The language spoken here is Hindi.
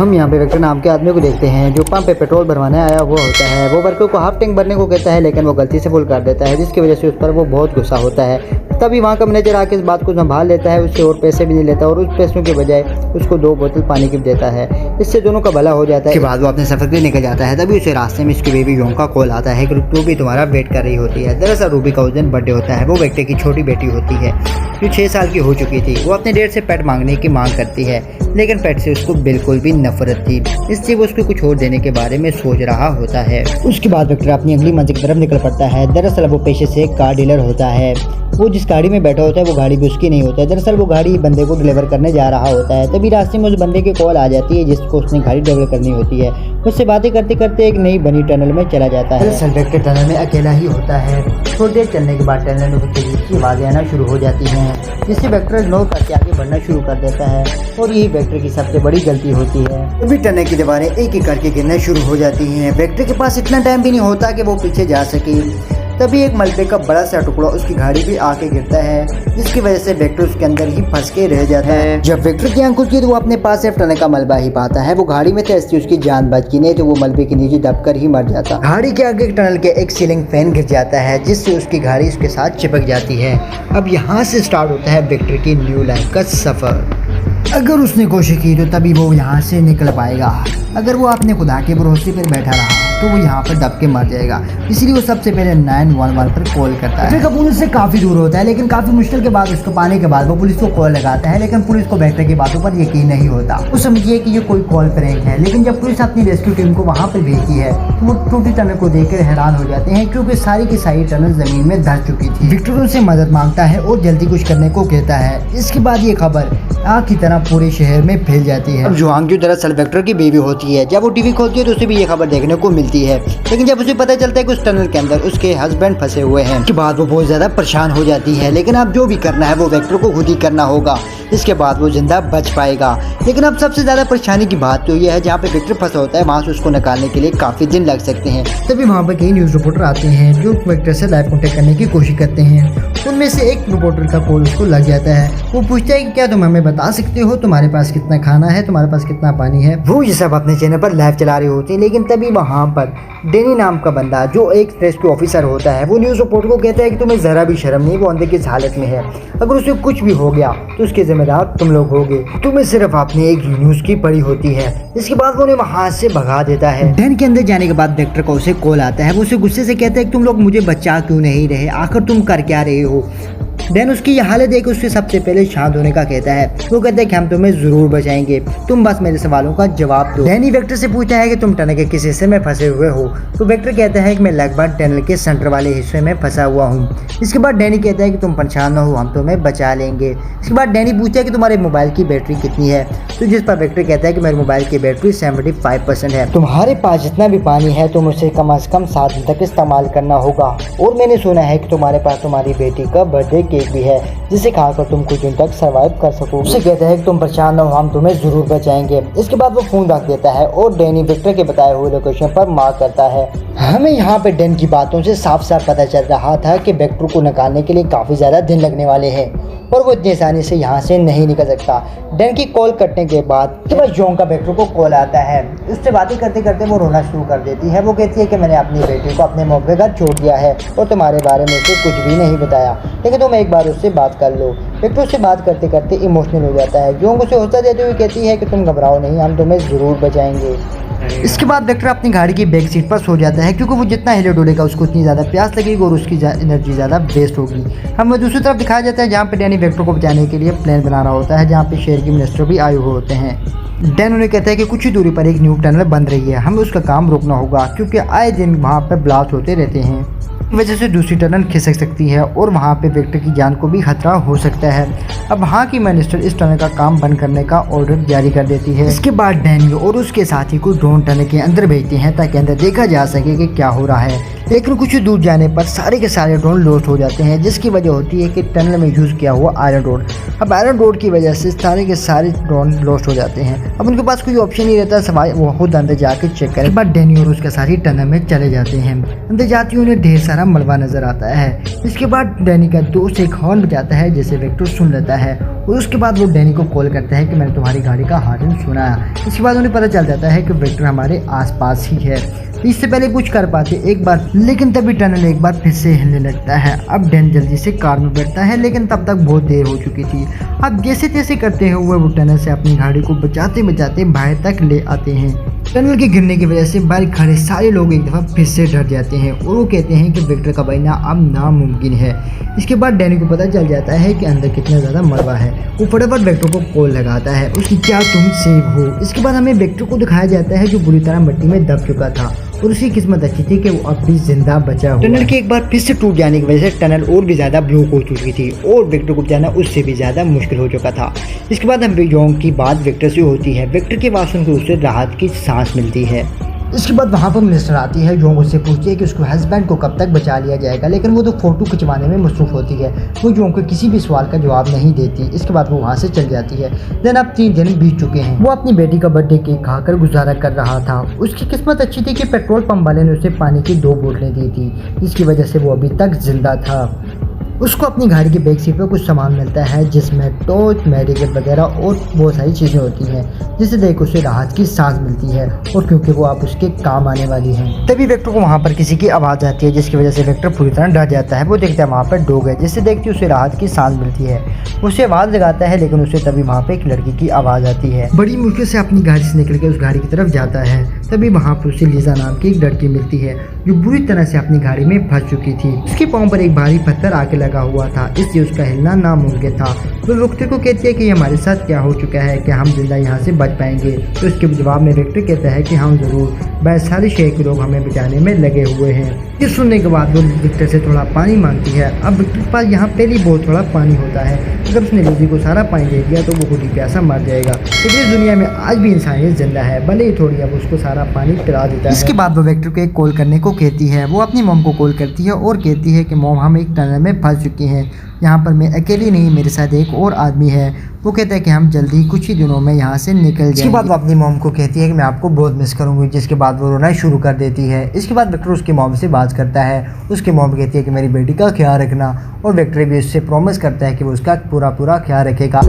हम यहाँ पे वेक्टर नाम के आदमी को देखते हैं जो पंप पे पेट्रोल भरवाने आया हुआ होता है। वो वर्कर को हाफ टैंक भरने को कहता है लेकिन वो गलती से फुल कर देता है, जिसकी वजह से उस पर वो बहुत गुस्सा होता है। तभी वहाँ का मैनेजर आके इस बात को संभाल लेता है, उससे और पैसे भी नहीं लेता और उस पैसों के बजाय उसको 2 बोतल पानी की देता है। इससे दोनों का भला हो जाता है। इसके बाद वो अपने सफर के लिए निकल जाता है। तभी उसे रास्ते में इसकी बेबी योंग का कॉल आता है कि रूबी तुम्हारा वेट कर रही होती है। दरअसल रूबी का उस दिन बर्थडे होता है। वो वेक्टर की छोटी बेटी होती है जो 6 साल की हो चुकी थी। वो अपने डैड से पेट मांगने की मांग करती है लेकिन पेट से उसको बिल्कुल भी नफरत थी, इससे वो उसको कुछ और देने के बारे में सोच रहा होता है। उसके बाद वेक्टर अपनी अगली मंजिल की तरफ निकल पड़ता है। दरअसल वो पेशे से एक कार डीलर होता है। वो जिस गाड़ी में बैठा होता है वो गाड़ी भी उसकी नहीं होता है। दरअसल वो गाड़ी बंदे को डिलीवर करने जा रहा होता है। तभी रास्ते में उस बंदे की कॉल आ जाती है जिसको उसने गाड़ी डिलीवर करनी होती है। उससे बातें करते करते एक नई बनी टनल में चला जाता है। दरअसल वेक्टर टनल में अकेला ही होता है। थोड़ी देर चलने के बाद टनल में कुछ की आवाज़ें आना शुरू हो जाती हैं, जिससे वेक्टर इग्नोर करके आगे बढ़ना शुरू कर देता है और यही वेक्टर की सबसे बड़ी गलती होती है। तभी टनल की दीवारें एक एक करके गिरना शुरू हो जाती हैं। वेक्टर के पास इतना टाइम भी नहीं होता कि वो पीछे जा सके। तभी एक मलबे का बड़ा सा टुकड़ा उसकी गाड़ी पे आके गिरता है, जिसकी वजह से वेक्टर उसके अंदर ही फंस के रह जाता है। जब वेक्टर की आंख खुलती है तो वो अपने पास सिर्फ टन का मलबा ही पाता है। वो गाड़ी में तैसती उसकी जान बच गई, नहीं तो वो मलबे के नीचे दबकर ही मर जाता। गाड़ी के आगे टनल के एक सीलिंग फैन गिर जाता है, जिससे उसकी गाड़ी उसके साथ चिपक जाती है। अब यहाँ से स्टार्ट होता है वेक्टर की न्यू लाइफ का सफर। अगर उसने कोशिश की तो तभी वो यहाँ से निकल पाएगा। अगर वो अपने खुदा के भरोसे पर बैठा रहा तो वो यहाँ पर दब के मर जाएगा। इसलिए वो सबसे पहले 911 पर कॉल करता है। फिर पुलिस से काफ़ी दूर होता है, लेकिन काफ़ी मुश्किल के बाद उसको पाने के बाद वो पुलिस को कॉल लगाता है, लेकिन पुलिस को वेक्टर की बातों पर यकीन नहीं होता। वो समझिए कि ये कोई कॉल प्रैंक है। लेकिन जब पुलिस अपनी रेस्क्यू टीम को वहाँ पर भेजती है तो वो टूटी टनल को देखकर हैरान हो जाते हैं, क्योंकि सारी की सारी टनल जमीन में धंस चुकी थी। विक्टर उनसे मदद मांगता है और जल्दी कुछ करने को कहता है। इसके बाद ये खबर आग की तरह पूरे शहर में फैल जाती है। जुआंग जो दरअसल वेक्टर की बेबी होती है, जब वो टीवी खोलती है तो उसे भी ये खबर देखने को मिलती है। लेकिन जब उसे पता चलता है कि उस टनल के अंदर उसके हस्बैंड फंसे हुए हैं, उसके बाद वो बहुत ज्यादा परेशान हो जाती है। लेकिन अब जो भी करना है वो वेक्टर को खुद ही करना होगा, इसके बाद वो जिंदा बच पाएगा। लेकिन अब सबसे ज्यादा परेशानी की बात तो यह है, जहाँ पे वेक्टर फंसा होता है वहाँ से उसको निकालने के लिए काफी दिन लग सकते हैं। तभी वहाँ पर कई न्यूज रिपोर्टर आते हैं जो वेक्टर से लाइव कॉन्टेक्ट करने की कोशिश करते हैं। उनमें से एक रिपोर्टर का कॉल उसको लग जाता है। वो पूछता है कि क्या तुम हमें बता सकते हो तुम्हारे पास कितना खाना है, तुम्हारे पास कितना पानी है। वो ये सब अपने चैनल पर लाइव चला रहे होते हैं। लेकिन तभी वहाँ पर डेनी नाम का बंदा जो एक रेस्क्यू ऑफिसर होता है, वो न्यूज़ रिपोर्टर को कहता है कि तुम्हें ज़रा भी शर्म नहीं, वो अंदर की हालत में है। अगर उसे कुछ भी हो गया तो उसके जिम्मेदार तुम लोग होगे। तुम्हें सिर्फ अपनी एक न्यूज़ की पड़ी होती है। इसके बाद वो उन्हें वहाँ से भगा देता है। डैन के अंदर जाने के बाद वेक्टर को उसे कॉल आता है। वो उसे गुस्से से कहता है कि तुम लोग मुझे बचा क्यों नहीं रहे, आखिर तुम कर क्या रहे हो। डैन उसकी यह हालत देख उससे सबसे पहले शांत होने का कहता है। वो कहता है कि हम तुम्हें जरूर बचाएंगे, तुम बस मेरे सवालों का जवाब दो। डैनी वेक्टर से पूछता है कि तुम टनल के किस हिस्से में फंसे हुए हो। तो वेक्टर कहता है कि मैं लगभग टनल के सेंटर वाले हिस्से में फंसा हुआ हूँ। इसके बाद डैनी कहता है कि तुम परेशान न हो, हम तुम्हें बचा लेंगे। इसके बाद डैनी पूछता है कि तुम्हारे मोबाइल की बैटरी कितनी है। तो जिस पर वेक्टर कहता है कि मेरे मोबाइल की बैटरी 75% है। तुम्हारे पास जितना भी पानी है तुम उसे कम से कम 7 दिन तक इस्तेमाल करना होगा। और मैंने सुना है कि तुम्हारे पास तुम्हारी बेटी का बर्थडे केक भी है, जिसे खाकर तुम कुछ दिन तक सर्वाइव कर सको। उसे कहता है कि तुम परेशान न हो, हम तुम्हें जरूर बचाएंगे। इसके बाद वो फोन रख देता है और डैनी वेक्टर के बताए हुए लोकेशन पर मार्क करता है। हमें यहाँ पे डैन की बातों से साफ साफ पता चल रहा था कि वेक्टर को निकालने के लिए काफी ज्यादा दिन लगने वाले हैं और वो इतनी आसानी से यहाँ से नहीं निकल सकता। डैन की कॉल कटने के बाद जोंग का वेक्टर को कॉल आता है। उससे बातें करते करते वो रोना शुरू कर देती है। वो कहती है कि मैंने अपनी बेटी को अपने मौके घर छोड़ दिया है और तुम्हारे बारे में उसे कुछ भी नहीं बताया, लेकिन तुम एक बार उससे बात कर लो। वेक्टर उससे बात करते करते इमोशनल हो जाता है। जोंग उसे हौसला देते हुए कहती है कि तुम घबराओ नहीं, हम तुम्हें ज़रूर बचाएंगे। इसके बाद वेक्टर अपनी गाड़ी की बैक सीट पर सो जाता है, क्योंकि वो जितना हिले डोलेगा उसको उतनी ज़्यादा प्यास लगेगी और उसकी एनर्जी ज़्यादा वेस्ट होगी। हमें दूसरी तरफ दिखाया जाता है जहाँ पे डैनी वेक्टर को बचाने के लिए प्लान बना रहा होता है, जहाँ पे शहर के मिनिस्टर भी आए हुए होते हैं। डैन उन्हें कहता है कि कुछ ही दूरी पर एक न्यू टनल बन रही है, हमें उसका काम रोकना होगा, क्योंकि आए दिन वहाँ पर ब्लास्ट होते रहते हैं। वजह से दूसरी टनल खिसक सकती है और वहाँ पे वेक्टर की जान को भी खतरा हो सकता है। अब वहाँ की मिनिस्टर इस टनल का काम बंद करने का ऑर्डर जारी कर देती है। इसके बाद डैनी और उसके साथी को ड्रोन टनल के अंदर भेजते हैं ताकि अंदर देखा जा सके कि क्या हो रहा है। लेकिन कुछ दूर जाने पर सारे के सारे ड्रोन लॉस्ट हो जाते हैं, जिसकी वजह होती है कि टनल में यूज़ किया हुआ आयरन रोड। अब आयरन रोड की वजह से सारे के सारे ड्रोन लॉस्ट हो जाते हैं। अब उनके पास कोई ऑप्शन नहीं रहता सवाई वो खुद अंदर जाके चेक करें। बाद डैनी और उसके साथी टनल में चले जाते हैं। अंदर जाते ही उन्हें ढेर सारा मलबा नजर आता है। इसके बाद डैनी का दोस्त एक हॉर्न बजाता है जिसे वेक्टर सुन लेता है और उसके बाद वो डैनी को कॉल करता है कि मैंने तुम्हारी गाड़ी का हॉर्न सुना। इसके बाद उन्हें पता चल जाता है कि विक्टर हमारे आसपास ही है। इससे पहले कुछ कर पाते एक बार, लेकिन तभी टनल एक बार फिर से हिलने लगता है। अब डैन जल्दी से कार में बैठता है, लेकिन तब तक बहुत देर हो चुकी थी। अब जैसे तैसे करते हुए वो टनल से अपनी गाड़ी को बचाते बचाते बाहर तक ले आते हैं। टनल के गिरने की वजह से बाहर खड़े सारे लोग एक दफ़ा फिर से डर जाते हैं और वो कहते हैं कि विक्टर का बचना अब नामुमकिन है। इसके बाद डैनी को पता चल जाता है कि अंदर कितना ज़्यादा मलबा है। वो फटाफट विक्टर को कॉल लगाता है उसकी, क्या तुम सेव हो। इसके बाद हमें विक्टर को दिखाया जाता है जो बुरी तरह मिट्टी में दब चुका था और उसकी किस्मत अच्छी थी कि वो अब भी जिंदा बचा हुआ। टनल के एक बार फिर से टूट जाने की वजह से टनल और भी ज़्यादा ब्लॉक हो चुकी थी और विक्टर को बचाना उससे भी ज़्यादा मुश्किल हो चुका था। इसके बाद हम जोंग की बात विक्टर से होती है। विक्टर की आवाज़ सुनकर उसे राहत की सांस मिलती है। इसके बाद वहाँ पर मिनिस्टर आती है। जोंग उससे पूछती है कि उसको हस्बैंड को कब तक बचा लिया जाएगा, लेकिन वो तो फोटो खिंचवाने में मसरूफ़ होती है। वो जोंग को किसी भी सवाल का जवाब नहीं देती। इसके बाद वो वहाँ से चल जाती है। देन अब 3 दिन बीत चुके हैं। वो अपनी बेटी का बर्थडे केक खाकर गुजारा कर रहा था। उसकी किस्मत अच्छी थी कि पेट्रोल पंप वाले ने उसे पानी की 2 बोतलें दी थी, जिसकी वजह से वो अभी तक जिंदा था। उसको अपनी गाड़ी की बैक सीट पर कुछ सामान मिलता है जिसमें टॉर्च, मेडिकेट वगैरह और बहुत सारी चीज़ें होती हैं, जिसे देख उसे राहत की सांस मिलती है और क्योंकि वो अब उसके काम आने वाली हैं। तभी विक्टर को वहाँ पर किसी की आवाज़ आती है, जिसकी वजह से विक्टर पूरी तरह डर जाता है। वो देखता है वहाँ पर डॉग है, जिससे देखते उसे राहत की सांस मिलती है। उसे आवाज़ लगाता है, लेकिन उसे तभी वहाँ पर एक लड़की की आवाज़ आती है। बड़ी मुश्किल से अपनी गाड़ी से निकल के उस गाड़ी की तरफ जाता है। तभी वहाँ पर उसे लीजा नाम की एक लड़की मिलती है जो बुरी तरह से अपनी गाड़ी में फंस चुकी थी। उसके पाँव पर एक भारी पत्थर आके लगा हुआ था, इसलिए उसका हिलना नामुमकिन था। वो विक्टर को कहती है कि हमारे साथ क्या हो चुका है, क्या हम जिंदा यहाँ से बच पाएंगे। तो इसके जवाब में विक्टर कहता है कि हम जरूर, वह सारे शहर के लोग हमें बचाने में लगे हुए हैं। ये सुनने के बाद वो विक्टर से थोड़ा पानी मांगती है। अब विक्टर के पास यहाँ पहले बहुत थोड़ा पानी होता है। अगर उसने लिज़ी को सारा पानी दे दिया तो वो खुद ही प्यासा मर जाएगा। लेकिन इस दुनिया में आज भी इंसानियत जिंदा है, भले ही थोड़ी, अब उसको सारा पानी पिला देता है। इसके बाद वो विक्टर को एक कॉल करने को कहती है। वो अपनी मॉम को कॉल करती है और कहती है कि मॉम, हम एक टनल में फंस चुकी हैं। यहाँ पर मैं अकेली नहीं, मेरे साथ एक और आदमी है। वो कहता है कि हम जल्दी कुछ ही दिनों में यहाँ से निकल जाएंगे। इसके बाद वो अपनी मॉम को कहती है कि मैं आपको बहुत मिस करूँगी, जिसके बाद वो रोना शुरू कर देती है। इसके बाद विक्टर उसकी मॉम से बात करता है। उसकी मॉम कहती है कि मेरी बेटी का ख्याल रखना, और विक्टर भी उससे प्रॉमिस करता है कि वो उसका पूरा ख्याल रखेगा।